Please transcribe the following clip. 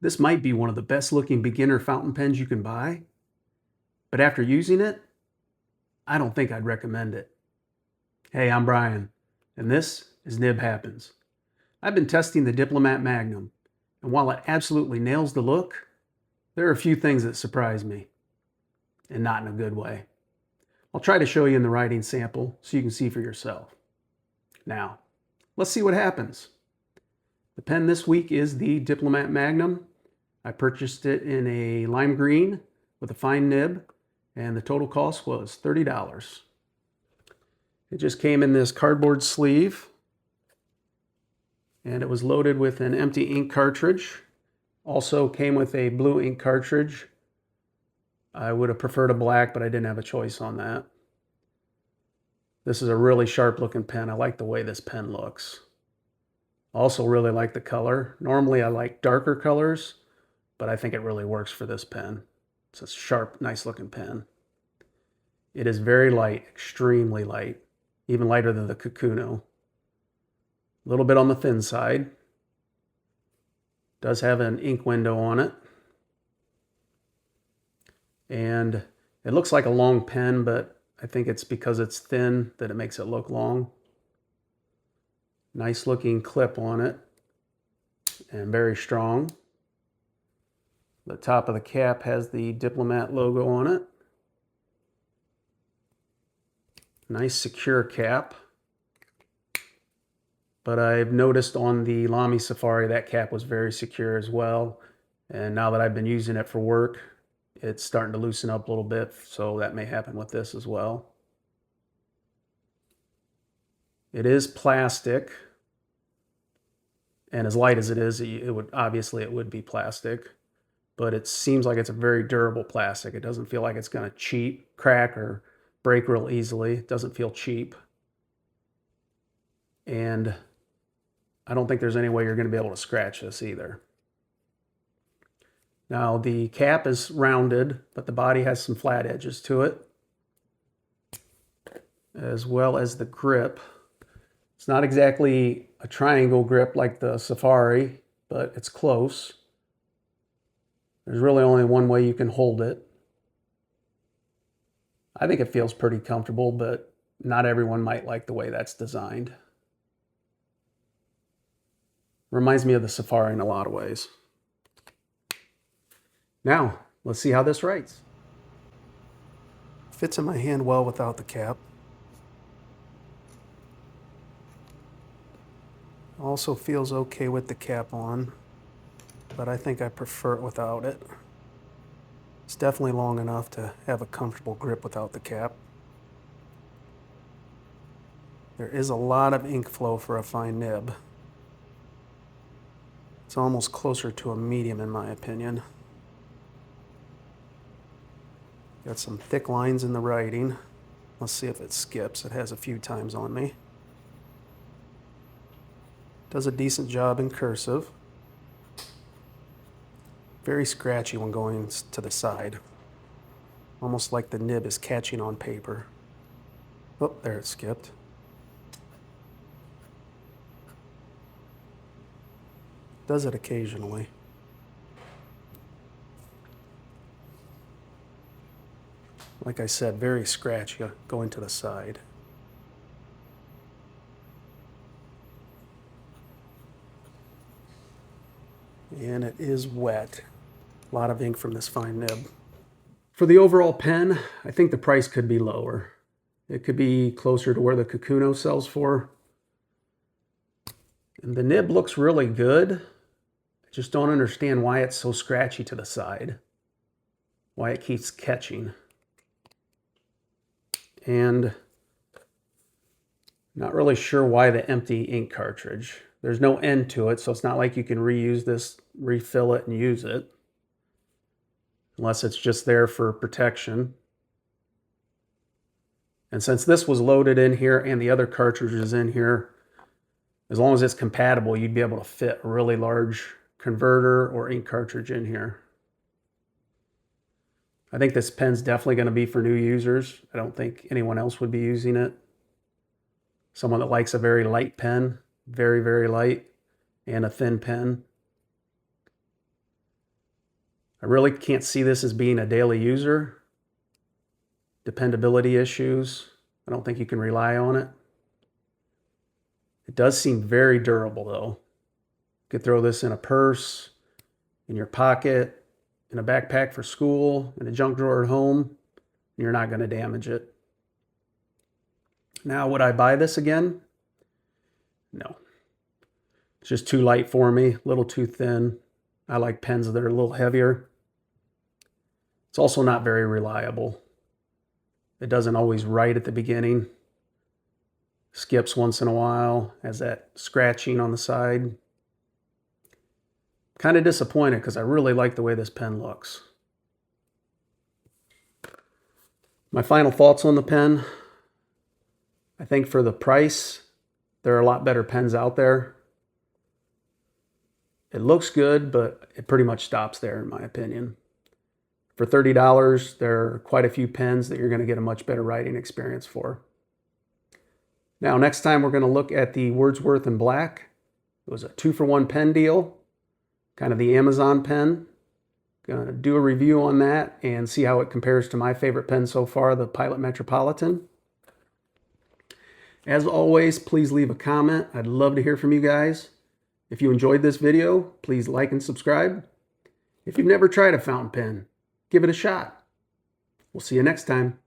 This might be one of the best looking beginner fountain pens you can buy, but after using it, I don't think I'd recommend it. Hey, I'm Brian, and this is Nib Happens. I've been testing the Diplomat Magnum, and while it absolutely nails the look, there are a few things that surprise me, and not in a good way. I'll try to show you in the writing sample so you can see for yourself. Now, let's see what happens. The pen this week is the Diplomat Magnum. I purchased it in a lime green with a fine nib, and the total cost was $30. It just came in this cardboard sleeve, and it was loaded with an empty ink cartridge. Also came with a blue ink cartridge. I would have preferred a black, but I didn't have a choice on that. This is a really sharp looking pen. I like the way this pen looks. Also really like the color. Normally I like darker colors, but I think it really works for this pen. It's a sharp, nice looking pen. It is very light, extremely light, even lighter than the Kakuno. A little bit on the thin side. Does have an ink window on it. And it looks like a long pen, but I think it's because it's thin that it makes it look long. Nice looking clip on it and very strong. The top of the cap has the Diplomat logo on it. Nice secure cap. But I've noticed on the Lamy Safari that cap was very secure as well. And now that I've been using it for work, it's starting to loosen up a little bit, so that may happen with this as well. It is plastic, and as light as it is, it would be plastic, but it seems like it's a very durable plastic. It doesn't feel like it's going to crack or break real easily. It doesn't feel cheap, and I don't think there's any way you're going to be able to scratch this either. Now the cap is rounded, but the body has some flat edges to it, as well as the grip. It's not exactly a triangle grip like the Safari, but it's close. There's really only one way you can hold it. I think it feels pretty comfortable, but not everyone might like the way that's designed. Reminds me of the Safari in a lot of ways. Now, let's see how this writes. Fits in my hand well without the cap. Also feels okay with the cap on, but I think I prefer it without it. It's definitely long enough to have a comfortable grip without the cap. There is a lot of ink flow for a fine nib. It's almost closer to a medium in my opinion. Got some thick lines in the writing. Let's see if it skips. It has a few times on me. Does a decent job in cursive. Very scratchy when going to the side. Almost like the nib is catching on paper. Oh, there it skipped. Does it occasionally. Like I said, very scratchy going to the side. And it is wet. A lot of ink from this fine nib. For the overall pen, I think the price could be lower. It could be closer to where the Kakuno sells for. And the nib looks really good. I just don't understand why it's so scratchy to the side. Why it keeps catching. And not really sure why the empty ink cartridge. There's no end to it, so it's not like you can reuse this, refill it, and use it. Unless it's just there for protection. And since this was loaded in here and the other cartridge is in here, as long as it's compatible, you'd be able to fit a really large converter or ink cartridge in here. I think this pen's definitely going to be for new users. I don't think anyone else would be using it. Someone that likes a very light pen, very, very light, and a thin pen. I really can't see this as being a daily user. Dependability issues. I don't think you can rely on it. It does seem very durable though. You could throw this in a purse, in your pocket, in a backpack for school, in a junk drawer at home, and you're not going to damage it. Now, would I buy this again? No. It's just too light for me, a little too thin. I like pens that are a little heavier. It's also not very reliable. It doesn't always write at the beginning. Skips once in a while, has that scratching on the side. Kind of disappointed because I really like the way this pen looks. My final thoughts on the pen. I think for the price, there are a lot better pens out there. It looks good, but it pretty much stops there in my opinion. For $30, there are quite a few pens that you're going to get a much better writing experience for. Now, next time we're going to look at the Wordsworth in black. It was a 2-for-1 pen deal, kind of the Amazon pen. Going to do a review on that and see how it compares to my favorite pen so far, the Pilot Metropolitan. As always, please leave a comment. I'd love to hear from you guys. If you enjoyed this video, please like and subscribe. If you've never tried a fountain pen, give it a shot. We'll see you next time.